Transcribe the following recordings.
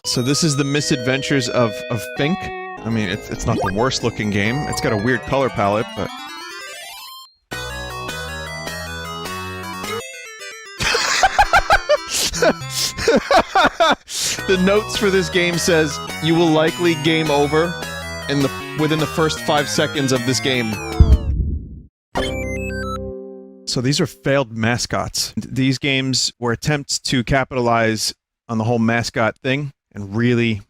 So this is the Misadventures of Fink. I mean, it's not the worst looking game. It's got a weird color palette, but... The notes for this game says, you will likely game over within the first 5 seconds of this game. So these are failed mascots. These games were attempts to capitalize on the whole mascot thing and really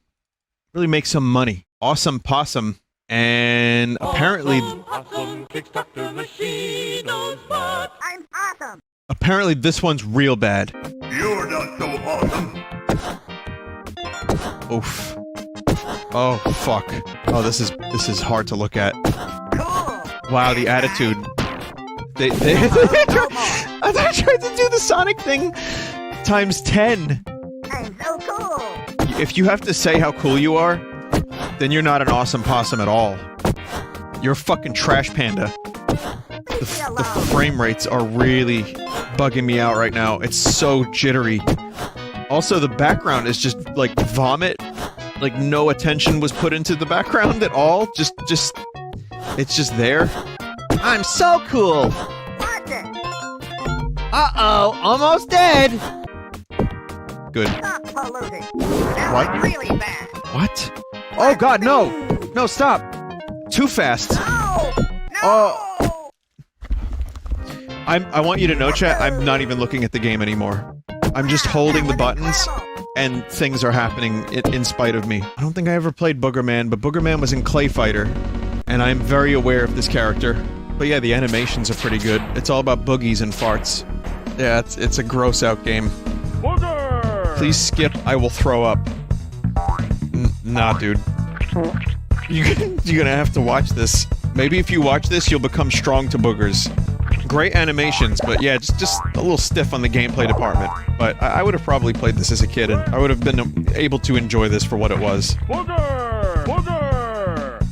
make some money. Awesome Possum, and apparently... Possum kicks Dr. Machino's butt. I'm awesome. Apparently this one's real bad. You're not so awesome. Oof. Oh, fuck. Oh, this is hard to look at. Cool. Wow, the attitude. They I tried to do the Sonic thing times 10. I'm so cool. If you have to say how cool you are, then you're not an awesome possum at all. You're a fucking trash panda. The frame rates are really bugging me out right now. It's so jittery. Also, the background is just, like, vomit. Like, no attention was put into the background at all. It's just there. I'm so cool! Uh-oh, almost dead! Good. Stop polluting. That What? was really bad. What? Oh god, no! No, stop! Too fast. No! No! Oh. I want you to know, chat, I'm not even looking at the game anymore. I'm just holding the buttons, and things are happening in spite of me. I don't think I ever played Boogerman, but Boogerman was in Clay Fighter, and I'm very aware of this character. But yeah, the animations are pretty good. It's all about boogies and farts. Yeah, it's a gross-out game. Booger! Please skip, I will throw up. Nah, dude. You're gonna have to watch this. Maybe if you watch this, you'll become strong to boogers. Great animations, but yeah, just a little stiff on the gameplay department. But I would have probably played this as a kid, and I would have been able to enjoy this for what it was. Booger! Booger!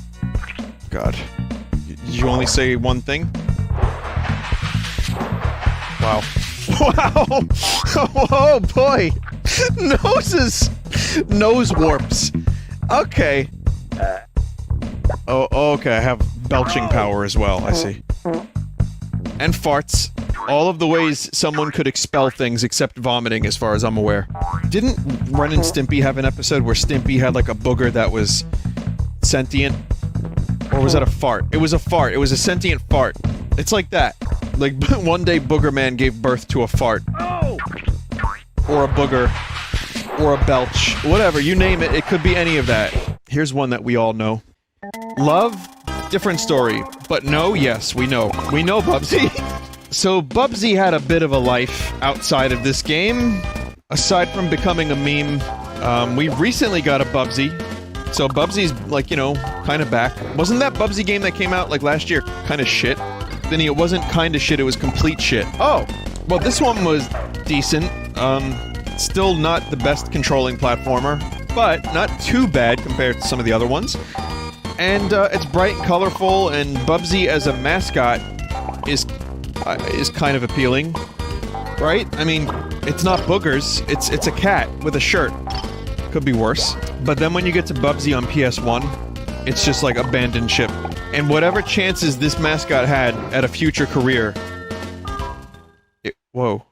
God. Did you only say one thing? Wow. Wow! Oh boy! Noses! Nose warps. Okay. Oh, okay, I have belching power as well, I see. And farts. All of the ways someone could expel things except vomiting, as far as I'm aware. Didn't Ren and Stimpy have an episode where Stimpy had like a booger that was sentient? Or was that a fart? It was a fart. It was a sentient fart. It's like that. Like, one day Boogerman gave birth to a fart. Or a booger. Or a belch. Whatever, you name it, it could be any of that. Here's one that we all know. Love? Different story. But no, yes, we know. We know Bubsy. So Bubsy had a bit of a life outside of this game. Aside from becoming a meme, we recently got a Bubsy. So Bubsy's, like, you know, kind of back. Wasn't that Bubsy game that came out, like, last year kind of shit? Vinny, it wasn't kind of shit, it was complete shit. Oh! Well, this one was decent. Still not the best controlling platformer, but not too bad compared to some of the other ones. And, it's bright and colorful, and Bubsy as a mascot is kind of appealing. Right? I mean, it's not boogers, it's a cat with a shirt. Could be worse. But then when you get to Bubsy on PS1, it's just like abandoned ship. And whatever chances this mascot had at a future career... Whoa.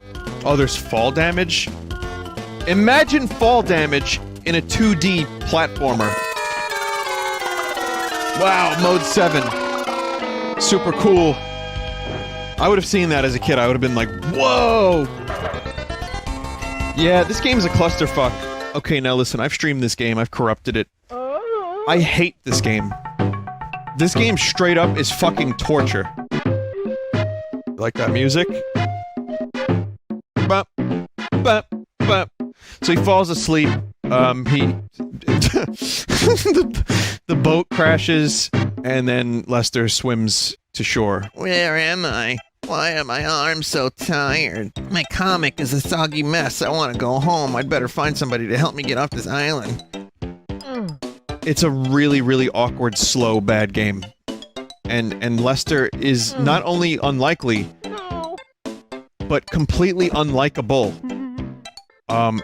Oh, there's fall damage? Imagine fall damage in a 2D platformer. Wow, Mode 7. Super cool. I would have seen that as a kid. I would have been like, whoa! Yeah, this game's a clusterfuck. Okay, now listen, I've streamed this game, I've corrupted it. I hate this game. This game straight up is fucking torture. Like that music? Bop, bop, bop. So he falls asleep, the boat crashes, and then Lester swims to shore. Where am I? Why are my arms so tired? My comic is a soggy mess. I want to go home. I'd better find somebody to help me get off this island. It's a really, really awkward, slow, bad game. And Lester is not only unlikely, but completely unlikable. That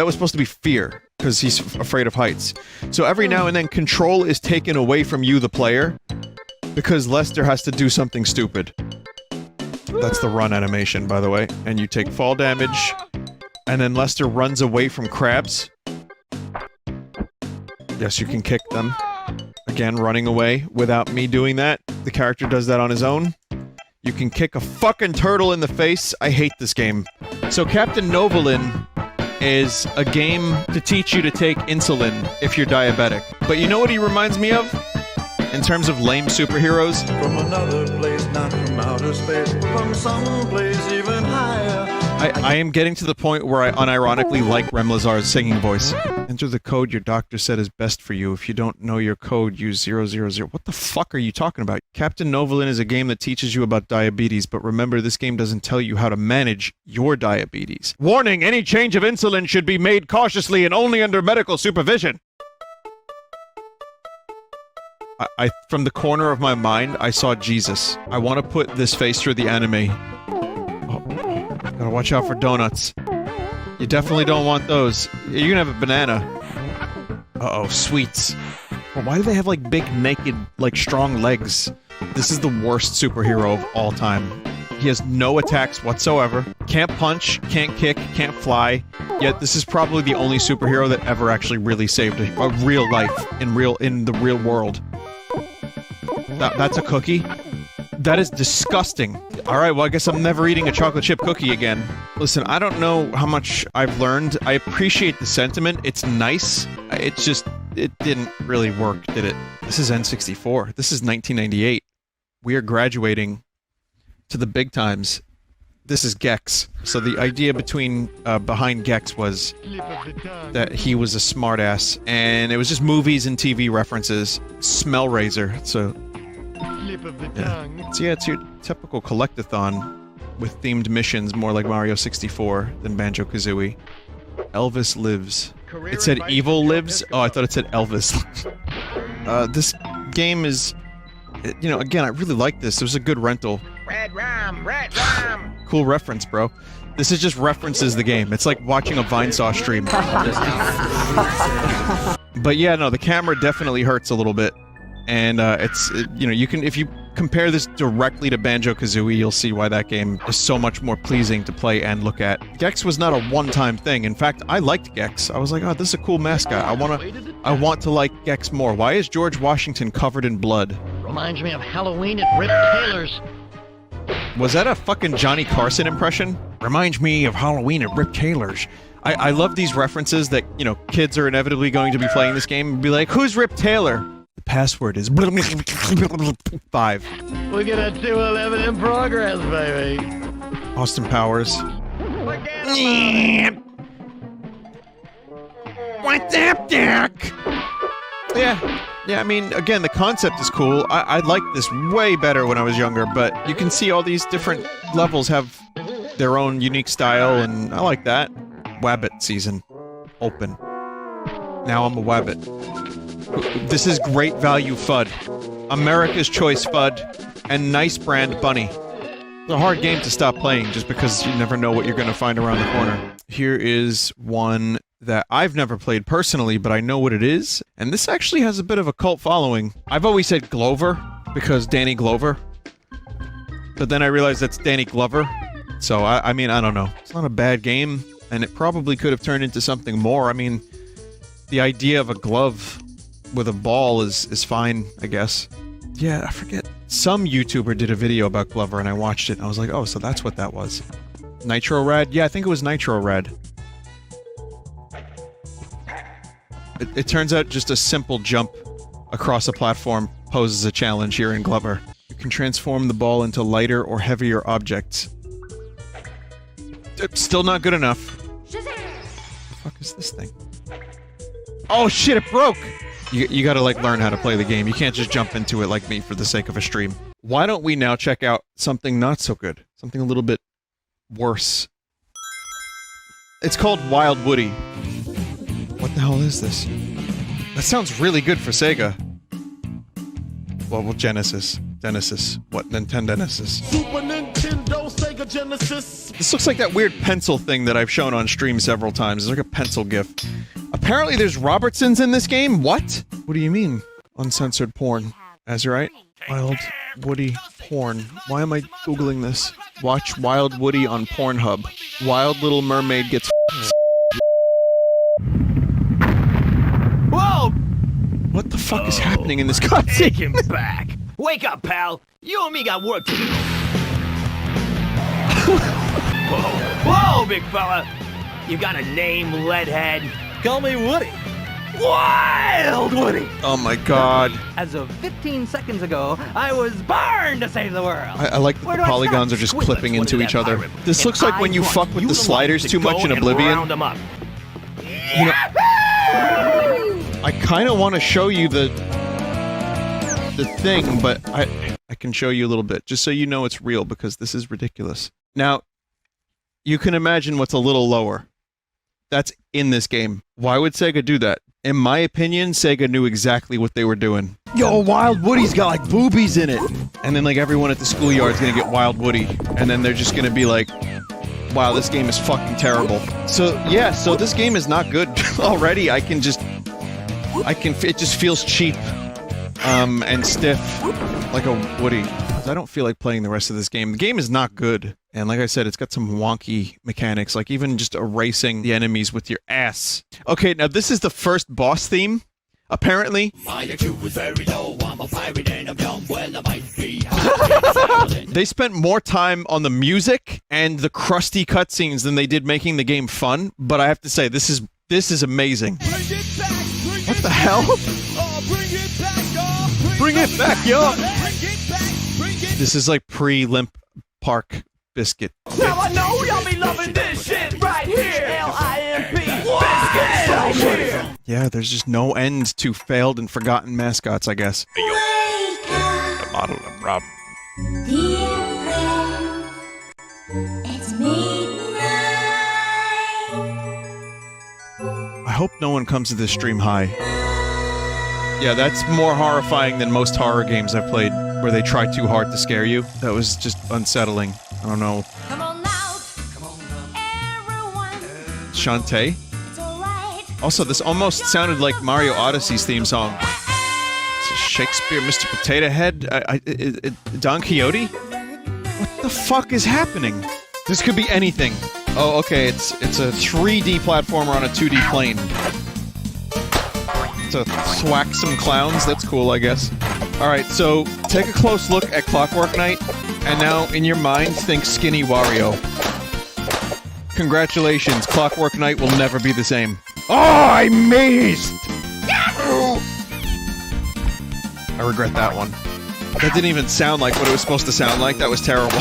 was supposed to be fear. because he's afraid of heights. So every now and then, control is taken away from you, the player, because Lester has to do something stupid. That's the run animation, by the way. And you take fall damage, and then Lester runs away from crabs. Yes, you can kick them. Again, running away without me doing that. The character does that on his own. You can kick a fucking turtle in the face. I hate this game. So Captain Novolin is a game to teach you to take insulin if you're diabetic. But you know what he reminds me of? In terms of lame superheroes? From another place, not from outer space, from some place even higher. I am getting to the point where I unironically like Rem Lazar's singing voice. Enter the code your doctor said is best for you. If you don't know your code, use 000. What the fuck are you talking about? Captain Novolin is a game that teaches you about diabetes, but remember, this game doesn't tell you how to manage your diabetes. Warning, any change of insulin should be made cautiously and only under medical supervision. From the corner of my mind, I saw Jesus. I want to put this face through the anime. Oh, gotta watch out for donuts. You definitely don't want those. You're gonna have a banana. Uh-oh, sweets. Well, why do they have, like, big, naked, like, strong legs? This is the worst superhero of all time. He has no attacks whatsoever. Can't punch, can't kick, can't fly. Yet this is probably the only superhero that ever actually really saved a real life in the real world. That's a cookie? That is disgusting. Alright, well I guess I'm never eating a chocolate chip cookie again. Listen, I don't know how much I've learned. I appreciate the sentiment. It's nice. It's just, it didn't really work, did it? This is N64. This is 1998. We are graduating to the big times. This is Gex. So the idea behind Gex was that he was a smartass, and it was just movies and TV references. Smellraiser. So yeah. So yeah, it's your typical collectathon with themed missions, more like Mario 64 than Banjo-Kazooie. Elvis lives. It said evil lives? Oh, I thought it said Elvis. This game is, you know, again, I really like this. It was a good rental. Red rum, red rum. Cool reference, bro. This is just references the game. It's like watching a Vinesauce stream. But yeah, no, the camera definitely hurts a little bit. And you know, you can, if you compare this directly to Banjo-Kazooie, you'll see why that game is so much more pleasing to play and look at. Gex was not a one-time thing. In fact, I liked Gex. I was like, oh, this is a cool mascot. I want to like Gex more. Why is George Washington covered in blood? Reminds me of Halloween at Rip Taylor's. Was that a fucking Johnny Carson impression? Reminds me of Halloween at Rip Taylor's. I love these references that, you know, kids are inevitably going to be playing this game and be like, who's Rip Taylor? The password is 5. We get a 211 in progress, baby. Austin Powers. What's up, Doc? Yeah, I mean, again, the concept is cool. I liked this way better when I was younger, but you can see all these different levels have their own unique style, and I like that. Wabbit season. Open. Now I'm a Wabbit. This is great value FUD. America's Choice FUD, and nice brand bunny. It's a hard game to stop playing just because you never know what you're going to find around the corner. Here is one that I've never played personally, but I know what it is, and this actually has a bit of a cult following. I've always said Glover, because Danny Glover, but then I realized that's Danny Glover, so I mean, I don't know. It's not a bad game, and it probably could have turned into something more. I mean, the idea of a glove with a ball is fine, I guess. Yeah, I forget. Some YouTuber did a video about Glover, and I watched it, and I was like, oh, so that's what that was. Nitro Rad? Yeah, I think it was Nitro Rad. It turns out just a simple jump across a platform poses a challenge here in Glover. You can transform the ball into lighter or heavier objects. Still not good enough. What the fuck is this thing? Oh shit, it broke! You gotta, like, learn how to play the game. You can't just jump into it like me for the sake of a stream. Why don't we now check out something not so good? Something a little bit worse. It's called Wild Woody. What the hell is this? That sounds really good for Sega. Well, Genesis. Genesis. What? Nintendonesis. Super Nintendo, Sega Genesis. This looks like that weird pencil thing that I've shown on stream several times. It's like a pencil gif. Apparently there's Robertsons in this game? What? What do you mean? Uncensored porn. Azurite? Wild Woody porn. Why am I Googling this? Watch Wild Woody on Pornhub. Wild Little Mermaid gets Whoa! What the fuck is happening in this cutscene? Take him back. Wake up, pal. You and me got work to do. Whoa, big fella. You got a name, Leadhead? Call me Woody. Wild Woody! Oh my god. As of 15 seconds ago, I was born to save the world. I like that the polygons are just clipping into each other. This looks like when you fuck with the sliders too much in Oblivion. You know, I kind of want to show you the thing, but I can show you a little bit, just so you know it's real, because this is ridiculous. Now, you can imagine what's a little lower. That's in this game. Why would Sega do that? In my opinion, Sega knew exactly what they were doing. Yo, Wild Woody's got like boobies in it! And then like everyone at the schoolyard's gonna get Wild Woody. And then they're just gonna be like, wow, this game is fucking terrible. So, yeah, so this game is not good already. It just feels cheap. And stiff. Like a Woody. I don't feel like playing the rest of this game. The game is not good. And like I said, it's got some wonky mechanics, like even just erasing the enemies with your ass. Okay, now this is the first boss theme, apparently. They spent more time on the music and the crusty cutscenes than they did making the game fun, but I have to say, this is amazing. What the hell? Bring it back, yo! This is like pre-Limp Park Biscuit. Now I know y'all be loving this shit right here. L-I-M-P. Biscuit right here. Yeah, there's just no end to failed and forgotten mascots, I guess. The model of Rob. Dear friend, it's midnight. I hope no one comes to this stream high. Yeah, that's more horrifying than most horror games I've played, where they try too hard to scare you. That was just unsettling. I don't know. Come on now, everyone. Shantae? It's alright. Also, this almost sounded like Mario Odyssey's theme song. Is it Shakespeare, Mr. Potato Head? Don Quixote? What the fuck is happening? This could be anything. Oh, okay, it's a 3D platformer on a 2D plane. To thwack some clowns, that's cool, I guess. Alright, so take a close look at Clockwork Knight, and now in your mind think Skinny Wario. Congratulations, Clockwork Knight will never be the same. Oh, I missed! I regret that one. That didn't even sound like what it was supposed to sound like, that was terrible.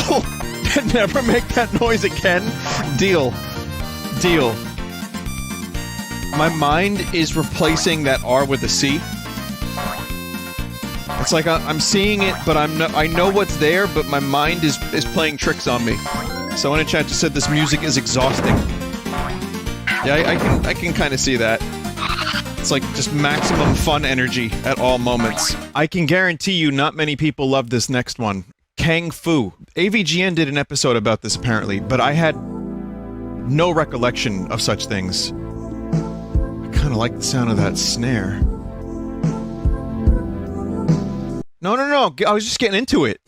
Never make that noise again. Deal. Deal. My mind is replacing that R with a C. It's like I'm seeing it, but I know what's there, but my mind is playing tricks on me. Someone in chat just said this music is exhausting. Yeah, I can kind of see that. It's like just maximum fun energy at all moments. I can guarantee you not many people love this next one. Kang Fu. AVGN did an episode about this apparently, but I had no recollection of such things. I kind of like the sound of that snare. No, I was just getting into it.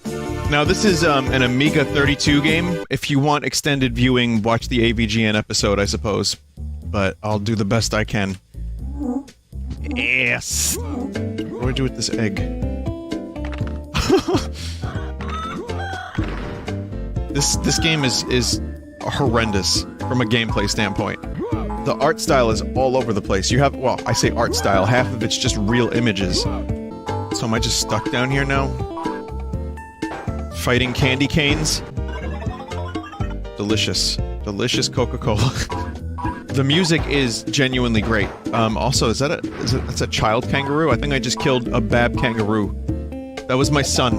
Now, this is an Amiga 32 game. If you want extended viewing, watch the AVGN episode, I suppose. But I'll do the best I can. Yes! What do I do with this egg? This game is horrendous from a gameplay standpoint. The art style is all over the place. You have, well, I say art style, half of it's just real images. So am I just stuck down here now? Fighting candy canes? Delicious. Delicious Coca-Cola. The music is genuinely great. Also, that's a child kangaroo? I think I just killed a B.O.B kangaroo. That was my son.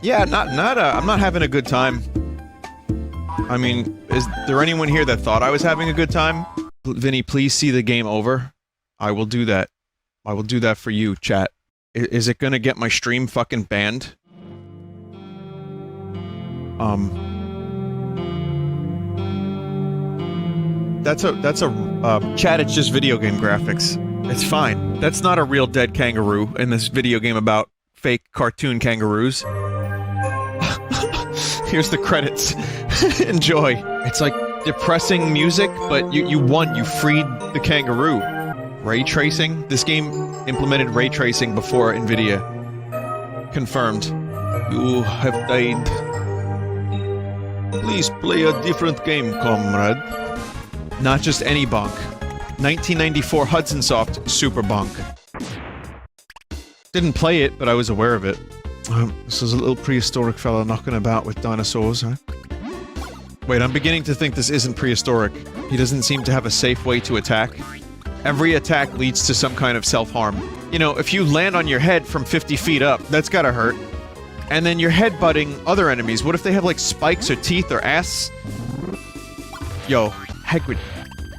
Yeah, I'm not having a good time. I mean, is there anyone here that thought I was having a good time? Vinny, please see the game over. I will do that. I will do that for you, chat. Is it gonna get my stream fucking banned? That's a Chat, it's just video game graphics. It's fine. That's not a real dead kangaroo in this video game about fake cartoon kangaroos. Here's the credits. Enjoy. It's like depressing music, but you won. You freed the kangaroo. Ray tracing? This game implemented ray tracing before NVIDIA. Confirmed. You have died. Please play a different game, comrade. Not just any bonk. 1994 Hudson Soft Super Bonk. Didn't play it, but I was aware of it. This is a little prehistoric fella knocking about with dinosaurs, huh? Wait, I'm beginning to think this isn't prehistoric. He doesn't seem to have a safe way to attack. Every attack leads to some kind of self-harm. You know, if you land on your head from 50 feet up, that's gotta hurt. And then you're headbutting other enemies. What if they have, like, spikes or teeth or ass? Yo, Hagrid,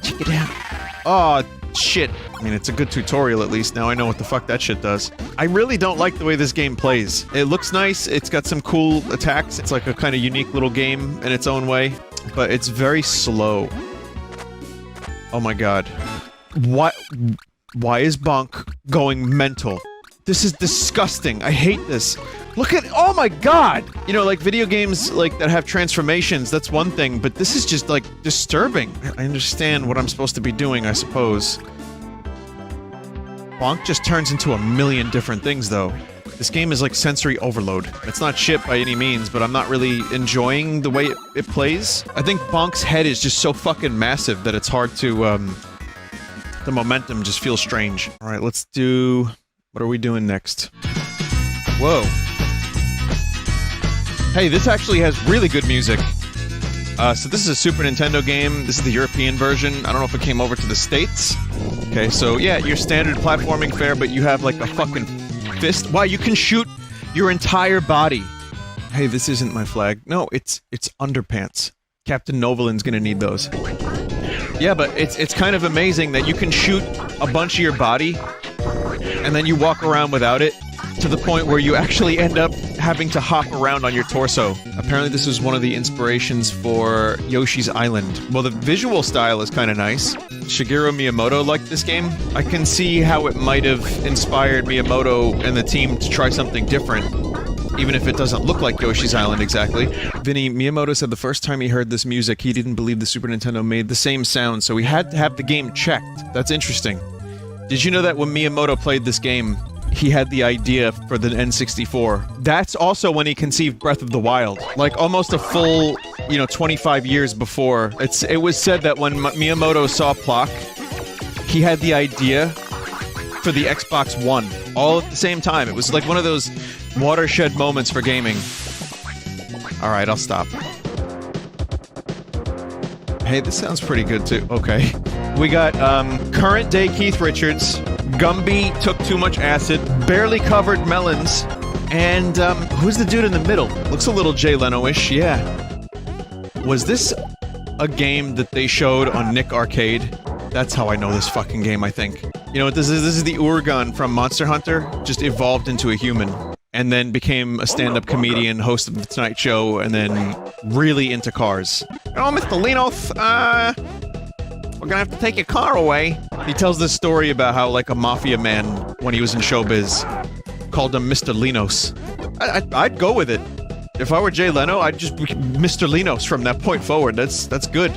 check it out. Aw, shit. I mean, it's a good tutorial at least. Now I know what the fuck that shit does. I really don't like the way this game plays. It looks nice, it's got some cool attacks, it's like a kind of unique little game in its own way, but it's very slow. Oh my god. Why is Bonk going mental? This is disgusting. I hate this. Look at- oh my god! You know, like, video games, like, that have transformations, that's one thing, but this is just, like, disturbing. I understand what I'm supposed to be doing, I suppose. Bonk just turns into a million different things, though. This game is like sensory overload. It's not shit by any means, but I'm not really enjoying the way it plays. I think Bonk's head is just so fucking massive that it's hard to, the momentum just feels strange. Alright, let's do... what are we doing next? Whoa. Hey, this actually has really good music. So this is a Super Nintendo game. This is the European version. I don't know if it came over to the States. Okay, so yeah, your standard platforming fare, but you have like a fucking fist. Wow, you can shoot your entire body. Hey, this isn't my flag. No, it's underpants. Captain Novolin's gonna need those. Yeah, but it's kind of amazing that you can shoot a bunch of your body, and then you walk around without it, to the point where you actually end up having to hop around on your torso. Apparently this was one of the inspirations for Yoshi's Island. Well, the visual style is kind of nice. Shigeru Miyamoto liked this game. I can see how it might have inspired Miyamoto and the team to try something different, even if it doesn't look like Yoshi's Island exactly. Vinny, Miyamoto said the first time he heard this music, he didn't believe the Super Nintendo made the same sound, so he had to have the game checked. That's interesting. Did you know that when Miyamoto played this game, he had the idea for the N64? That's also when he conceived Breath of the Wild. Like, almost a full, 25 years before. It was said that when Miyamoto saw Plok, he had the idea for the Xbox One, all at the same time. It was like one of those watershed moments for gaming. Alright, I'll stop. Hey, this sounds pretty good too. Okay. We got, current day Keith Richards, Gumby took too much acid, barely covered melons, and, who's the dude in the middle? Looks a little Jay Leno-ish, yeah. Was this a game that they showed on Nick Arcade? That's how I know this fucking game, I think. You know what this is? This is the Urgon from Monster Hunter, just evolved into a human, and then became a stand-up comedian, host of The Tonight Show, and then really into cars. Oh, Mr. Linos, we're gonna have to take your car away. He tells this story about how, like, a mafia man, when he was in showbiz, called him Mr. Linos. I'd go with it. If I were Jay Leno, I'd just be Mr. Linos from that point forward. That's good.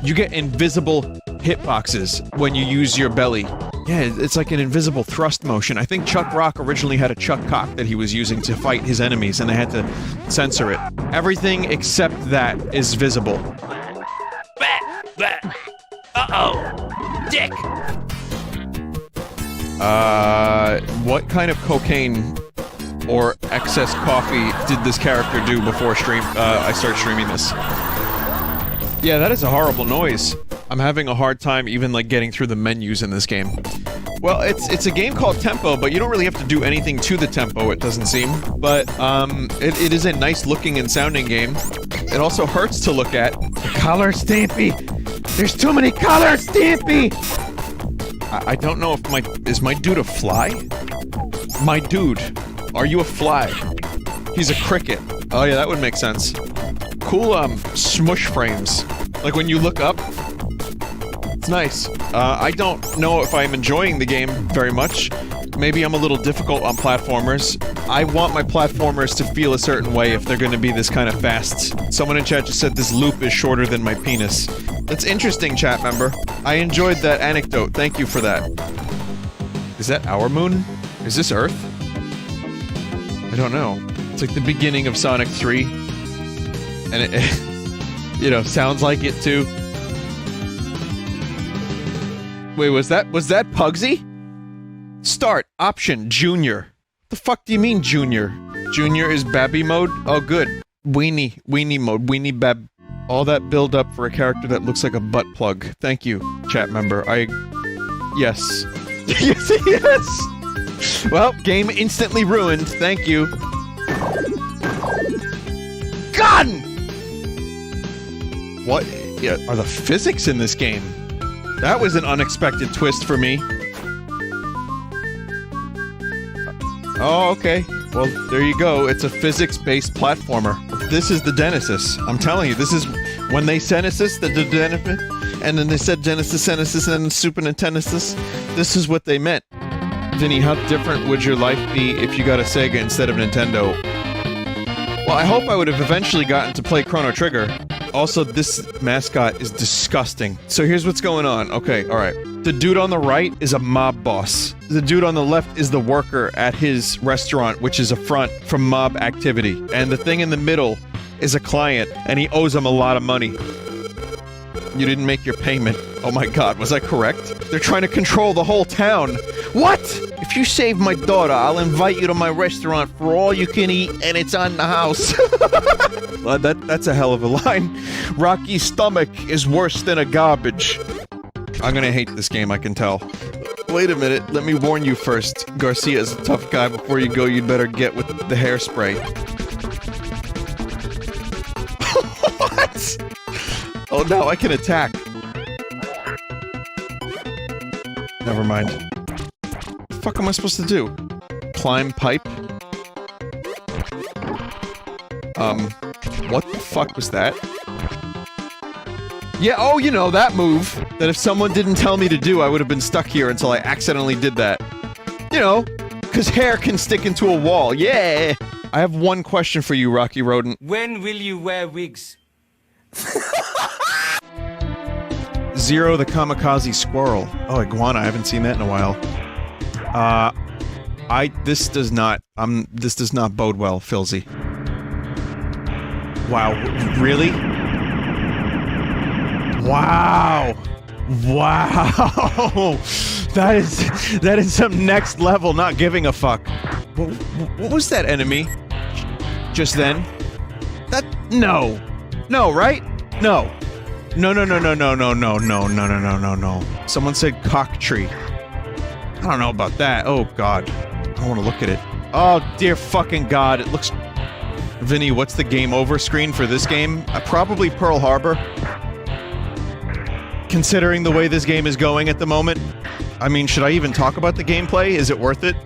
You get invisible hitboxes when you use your belly. Yeah, it's like an invisible thrust motion. I think Chuck Rock originally had a Chuck Cock that he was using to fight his enemies, and they had to censor it. Everything except that is visible. Uh-oh! Dick! What kind of cocaine or excess coffee did this character do before I start streaming this? Yeah, that is a horrible noise. I'm having a hard time even, like, getting through the menus in this game. Well, it's a game called Tempo, but you don't really have to do anything to the tempo, it doesn't seem. But, it is a nice looking and sounding game. It also hurts to look at. Color Stampy! There's too many colors, Stampy! I don't know if is my dude a fly? My dude, are you a fly? He's a cricket. Oh yeah, that would make sense. Cool, smush frames. Like when you look up, It's nice. I don't know if I'm enjoying the game very much. Maybe I'm a little difficult on platformers. I want my platformers to feel a certain way if they're gonna be this kind of fast. Someone in chat just said this loop is shorter than my penis. That's interesting, chat member. I enjoyed that anecdote. Thank you for that. Is that our moon? Is this Earth? I don't know. It's like the beginning of Sonic 3. And it you know, sounds like it too. Wait, was that Puggsy? Start. Option. Junior. The fuck do you mean, Junior? Junior is Babby mode? Oh, good. Weenie mode. Weenie Bab. All that build up for a character that looks like a butt plug. Thank you, chat member. Yes. Yes! Well, game instantly ruined. Thank you. Gun! What are the physics in this game? That was an unexpected twist for me. Oh, okay. Well, there you go. It's a physics-based platformer. This is the Genesis. I'm telling you, this is... When they Genesis, the Genesis, and then they said Genesis, and Super Nintendosis, this is what they meant. Vinny, how different would your life be if you got a Sega instead of Nintendo? Well, I hope I would have eventually gotten to play Chrono Trigger. Also, this mascot is disgusting. So here's what's going on. Okay, alright. The dude on the right is a mob boss. The dude on the left is the worker at his restaurant, which is a front from mob activity. And the thing in the middle is a client, and he owes him a lot of money. You didn't make your payment. Oh my god, was I correct? They're trying to control the whole town. What? If you save my daughter, I'll invite you to my restaurant for all you can eat, and it's on the house. Well, that's a hell of a line. Rocky's stomach is worse than a garbage. I'm gonna hate this game, I can tell. Wait a minute, let me warn you first. Garcia's a tough guy. Before you go, you'd better get with the hairspray. What? Oh, now I can attack. Never mind. What the fuck am I supposed to do? Climb pipe? What the fuck was that? Yeah, oh, you know, that move. That if someone didn't tell me to do, I would have been stuck here until I accidentally did that. You know, because hair can stick into a wall. Yeah! I have one question for you, Rocky Rodent. When will you wear wigs? Zero the kamikaze squirrel. Oh, iguana, I haven't seen that in a while. This does not bode well, Filzy. Wow, really? Wow! Wow! That is some next level not giving a fuck. What was that enemy? Just then? No! No, right? No. No. Someone said cock tree. I don't know about that. Oh god. I don't want to look at it. Oh dear fucking god, it looks... Vinny, what's the game over screen for this game? Probably Pearl Harbor. Considering the way this game is going at the moment. I mean, should I even talk about the gameplay? Is it worth it?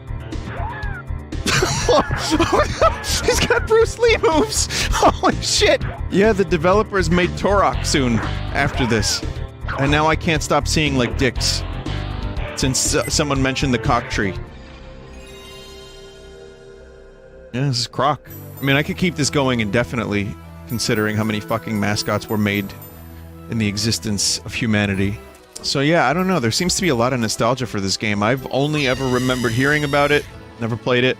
He's got Bruce Lee moves! Holy shit! Yeah, the developers made Turok soon after this. And now I can't stop seeing, like, dicks. Since someone mentioned the cock tree. Yeah, this is Croc. I mean, I could keep this going indefinitely, considering how many fucking mascots were made in the existence of humanity. So yeah, I don't know, there seems to be a lot of nostalgia for this game. I've only ever remembered hearing about it, never played it.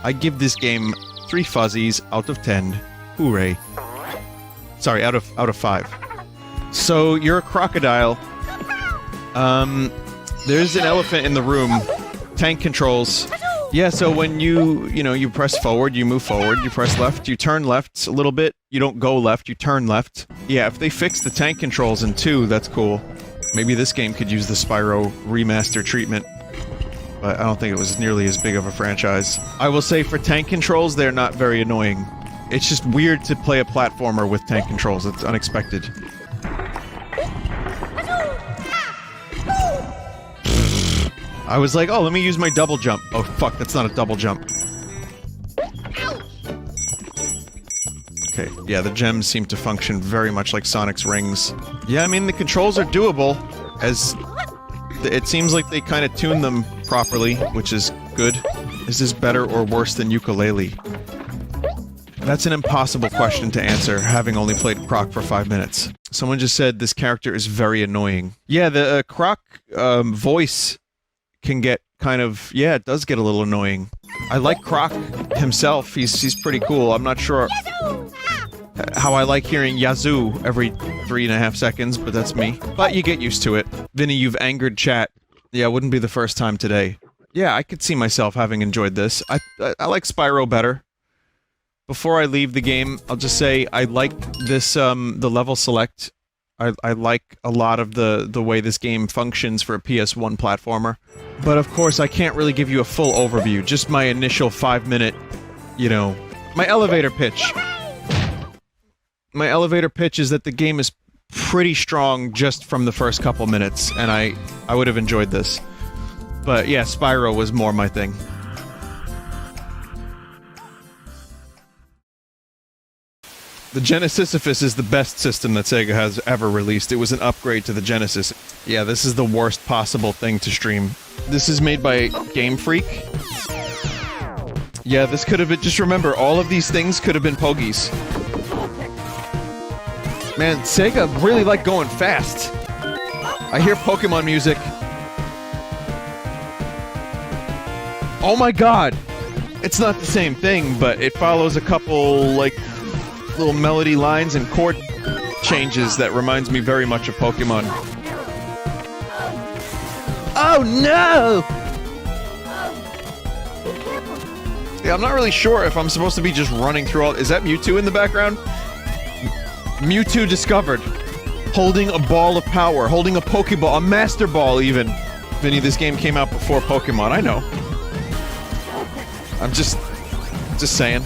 I give this game 3 fuzzies out of 10. Hooray. Sorry, out of 5. So, you're a crocodile. There's an elephant in the room. Tank controls. Yeah, so when you press forward, you move forward. You press left, you turn left a little bit. You don't go left, you turn left. Yeah, if they fix the tank controls in 2, that's cool. Maybe this game could use the Spyro remaster treatment. But I don't think it was nearly as big of a franchise. I will say for tank controls, they're not very annoying. It's just weird to play a platformer with tank controls. It's unexpected. I was like, oh, let me use my double jump. Oh, fuck, that's not a double jump. Okay, yeah, the gems seem to function very much like Sonic's rings. Yeah, I mean, the controls are doable, as it seems like they kind of tuned them properly, which is good. Is this better or worse than ukulele? That's an impossible question to answer, having only played Croc for 5 minutes. Someone just said this character is very annoying. Yeah, the Croc voice can get kind of... yeah, it does get a little annoying. I like Croc himself, he's pretty cool. I'm not sure how I like hearing Yazoo every 3.5 seconds, but that's me. But you get used to it. Vinny, you've angered chat. Yeah, it wouldn't be the first time today. Yeah, I could see myself having enjoyed this. I like Spyro better. Before I leave the game, I'll just say I like this, the level select. I like a lot of the way this game functions for a PS1 platformer. But of course, I can't really give you a full overview, just my initial 5-minute, you know, my elevator pitch. My elevator pitch is that the game is pretty strong just from the first couple minutes, and I would have enjoyed this. But yeah, Spyro was more my thing. The Genesisyphus is the best system that Sega has ever released. It was an upgrade to the Genesis. Yeah, this is the worst possible thing to stream. This is made by Game Freak. Yeah, this could have been... just remember, all of these things could have been Pogies. Man, Sega really like going fast. I hear Pokemon music. Oh my god! It's not the same thing, but it follows a couple, like... little melody lines and chord changes that reminds me very much of Pokemon. Oh no! Yeah, I'm not really sure if I'm supposed to be just running through all- is that Mewtwo in the background? Mewtwo discovered. Holding a ball of power, holding a Pokeball, a Master Ball even. Vinny, this game came out before Pokemon, I know. I'm just saying.